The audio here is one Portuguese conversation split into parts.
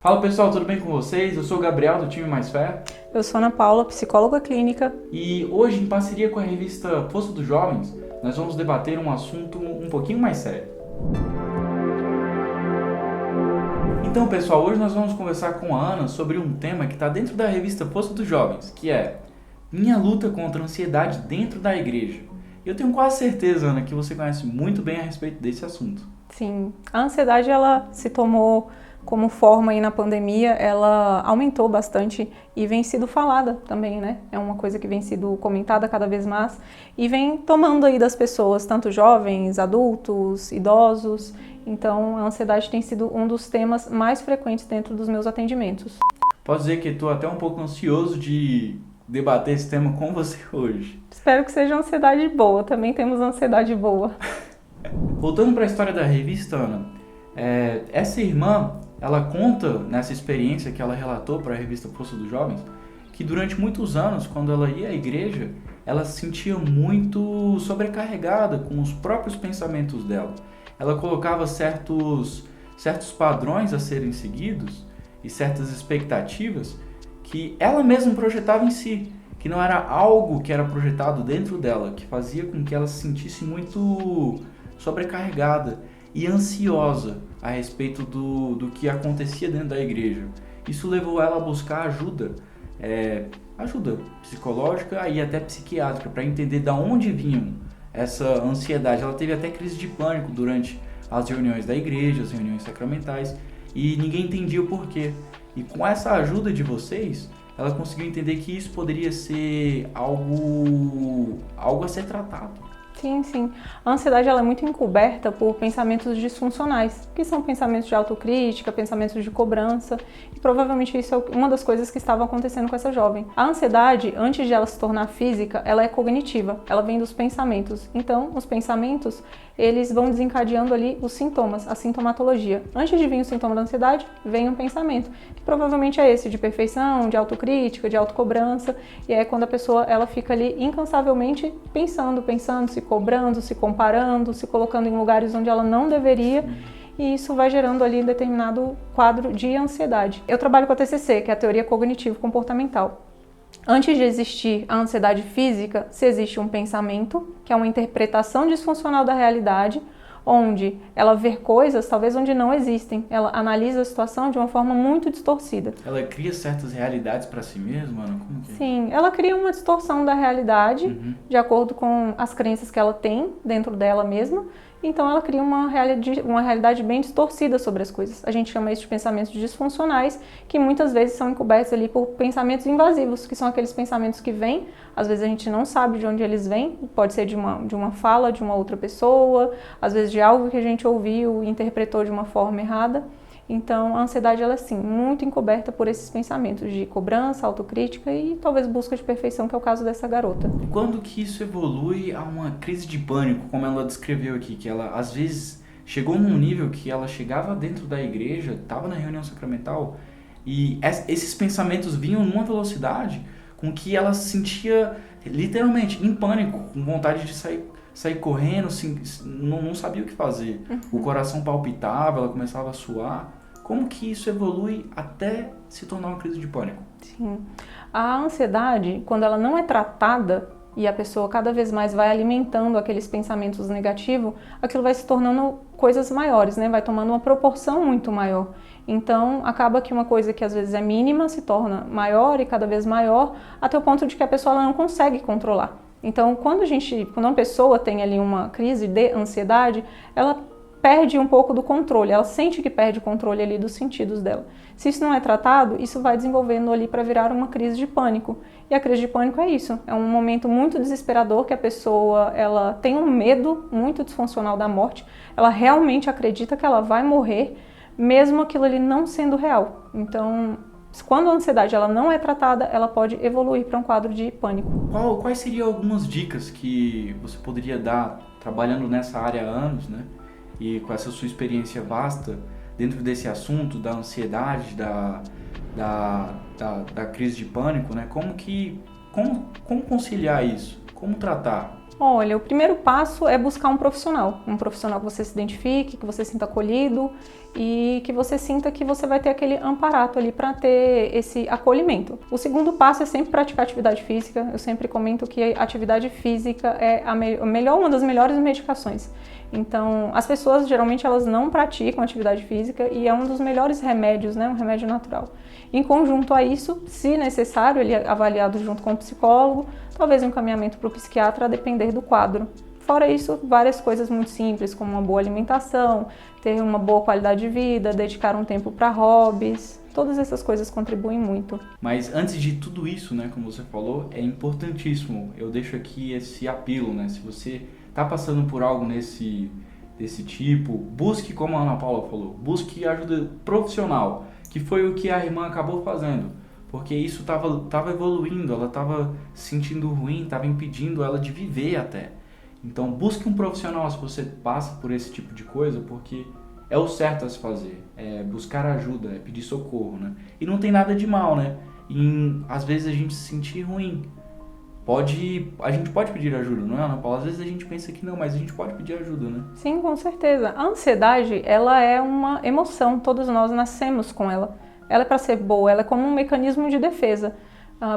Fala pessoal, tudo bem com vocês? Eu sou o Gabriel do time Mais Fé Eu sou Ana Paula, psicóloga clínica. e hoje, em parceria com a revista Poço dos Jovens, nós vamos debater um assunto um pouquinho mais sério. Então pessoal, hoje nós vamos conversar com a Ana sobre um tema que está dentro da revista Poço dos Jovens, que é minha luta contra a ansiedade dentro da igreja. Eu tenho quase certeza, Ana, que você conhece muito bem a respeito desse assunto. Sim, a ansiedade ela se tomou como forma aí na pandemia, ela aumentou bastante e vem sido falada também, né? É uma coisa que vem sido comentada cada vez mais e vem tomando aí das pessoas, tanto jovens, adultos, idosos. Então, a ansiedade tem sido um dos temas mais frequentes dentro dos meus atendimentos. Posso dizer que estou até um pouco ansioso de debater esse tema com você hoje. Espero que seja ansiedade boa, também temos ansiedade boa. Voltando para a história da revista, Ana, essa irmã, ela conta nessa experiência que ela relatou para a revista Poço dos Jovens, que durante muitos anos, quando ela ia à igreja, ela se sentia muito sobrecarregada com os próprios pensamentos dela. Ela colocava certos padrões a serem seguidos e certas expectativas que ela mesma projetava em si, que não era algo que era projetado dentro dela, que fazia com que ela se sentisse muito sobrecarregada e ansiosa a respeito do que acontecia dentro da igreja. Isso levou ela a buscar ajuda psicológica e até psiquiátrica, para entender de onde vinha essa ansiedade. Ela teve até crise de pânico durante as reuniões da igreja, as reuniões sacramentais, e ninguém entendia o porquê. E com essa ajuda de vocês, ela conseguiu entender que isso poderia ser algo a ser tratado. Sim, sim. A ansiedade ela é muito encoberta por pensamentos disfuncionais, que são pensamentos de autocrítica, pensamentos de cobrança, e provavelmente isso é uma das coisas que estava acontecendo com essa jovem. A ansiedade, antes de ela se tornar física, ela é cognitiva, ela vem dos pensamentos. Então, os pensamentos, eles vão desencadeando ali os sintomas, a sintomatologia. Antes de vir o sintoma da ansiedade, vem um pensamento, que provavelmente é esse, de perfeição, de autocrítica, de autocobrança, e é quando a pessoa ela fica ali incansavelmente pensando, se cobrando, se comparando, se colocando em lugares onde ela não deveria, e isso vai gerando ali determinado quadro de ansiedade. Eu trabalho com a TCC, que é a teoria cognitivo-comportamental. Antes de existir a ansiedade física, se existe um pensamento, que é uma interpretação disfuncional da realidade, onde ela vê coisas talvez onde não existem, ela analisa a situação de uma forma muito distorcida. Ela cria certas realidades para si mesma, Ana? Como que é? Sim, ela cria uma distorção da realidade de acordo com as crenças que ela tem dentro dela mesma. Então ela cria uma realidade bem distorcida sobre as coisas. A gente chama isso de pensamentos disfuncionais, que muitas vezes são encobertos ali por pensamentos invasivos, que são aqueles pensamentos que vêm, às vezes a gente não sabe de onde eles vêm, pode ser de uma fala de uma outra pessoa, às vezes de algo que a gente ouviu e interpretou de uma forma errada. Então, a ansiedade, ela é sim, muito encoberta por esses pensamentos de cobrança, autocrítica e talvez busca de perfeição, que é o caso dessa garota. E quando que isso evolui a uma crise de pânico, como ela descreveu aqui, que ela às vezes chegou num nível que ela chegava dentro da igreja, estava na reunião sacramental, e esses pensamentos vinham numa velocidade com que ela se sentia literalmente em pânico, com vontade de sair correndo, assim, não sabia o que fazer. O coração palpitava, ela começava a suar. Como que isso evolui até se tornar uma crise de pânico? Sim. A ansiedade, quando ela não é tratada e a pessoa cada vez mais vai alimentando aqueles pensamentos negativos, aquilo vai se tornando coisas maiores, né? Vai tomando uma proporção muito maior. Então, acaba que uma coisa que às vezes é mínima se torna maior e cada vez maior, até o ponto de que a pessoa ela não consegue controlar. Então, quando uma pessoa tem ali uma crise de ansiedade, ela perde um pouco do controle, ela sente que perde o controle ali dos sentidos dela. Se isso não é tratado, isso vai desenvolvendo ali para virar uma crise de pânico. E a crise de pânico é isso, é um momento muito desesperador que a pessoa ela tem um medo muito disfuncional da morte, ela realmente acredita que ela vai morrer, mesmo aquilo ali não sendo real. Então, quando a ansiedade ela não é tratada, ela pode evoluir para um quadro de pânico. Quais seriam algumas dicas que você poderia dar trabalhando nessa área há anos, né? E com essa sua experiência vasta dentro desse assunto da ansiedade, da crise de pânico, né? Como conciliar isso? Como tratar? Olha, o primeiro passo é buscar um profissional que você se identifique, que você sinta acolhido e que você sinta que você vai ter aquele amparato ali para ter esse acolhimento. O segundo passo é sempre praticar atividade física. Eu sempre comento que a atividade física é uma das melhores medicações. Então, as pessoas geralmente elas não praticam atividade física e é um dos melhores remédios, né? Um remédio natural. Em conjunto a isso, se necessário, ele é avaliado junto com o psicólogo, talvez um encaminhamento para o psiquiatra, a depender do quadro. Fora isso, várias coisas muito simples, como uma boa alimentação, ter uma boa qualidade de vida, dedicar um tempo para hobbies, todas essas coisas contribuem muito. Mas antes de tudo isso, né, como você falou, é importantíssimo, eu deixo aqui esse apelo, né, se você está passando por algo desse tipo, busque, como a Ana Paula falou, busque ajuda profissional, que foi o que a irmã acabou fazendo. Porque isso estava evoluindo, ela estava se sentindo ruim, estava impedindo ela de viver até. Então busque um profissional se você passa por esse tipo de coisa, porque é o certo a se fazer. É buscar ajuda, é pedir socorro, né? E não tem nada de mal, né? Às vezes a gente se sentir ruim. A gente pode pedir ajuda, não é, Ana Paula? Às vezes a gente pensa que não, mas a gente pode pedir ajuda, né? Sim, com certeza. A ansiedade, ela é uma emoção, todos nós nascemos com ela. Ela é para ser boa, ela é como um mecanismo de defesa.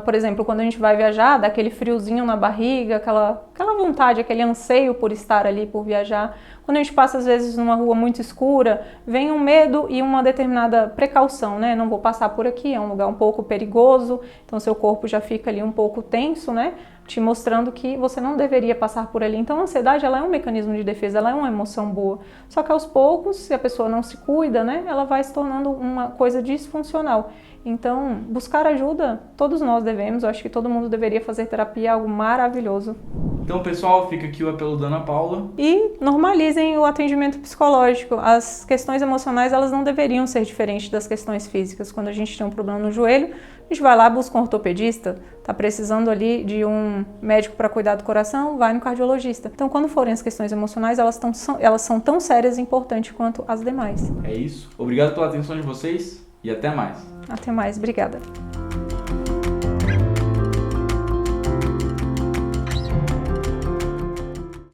Por exemplo, quando a gente vai viajar, dá aquele friozinho na barriga, aquela vontade, aquele anseio por estar ali, por viajar. Quando a gente passa, às vezes, numa rua muito escura, vem um medo e uma determinada precaução, né? Não vou passar por aqui, é um lugar um pouco perigoso, então seu corpo já fica ali um pouco tenso, né? Te mostrando que você não deveria passar por ali. Então, a ansiedade, ela é um mecanismo de defesa, ela é uma emoção boa. Só que aos poucos, se a pessoa não se cuida, né? Ela vai se tornando uma coisa disfuncional. Então, buscar ajuda, todos nós devemos, eu acho que todo mundo deveria fazer terapia, é algo maravilhoso. Então, pessoal, fica aqui o apelo da Ana Paula. E normalizem o atendimento psicológico. As questões emocionais, elas não deveriam ser diferentes das questões físicas. Quando a gente tem um problema no joelho, a gente vai lá, busca um ortopedista, está precisando ali de um médico para cuidar do coração, vai no cardiologista. Então, quando forem as questões emocionais, elas são tão sérias e importantes quanto as demais. É isso. Obrigado pela atenção de vocês e até mais. Até mais, obrigada.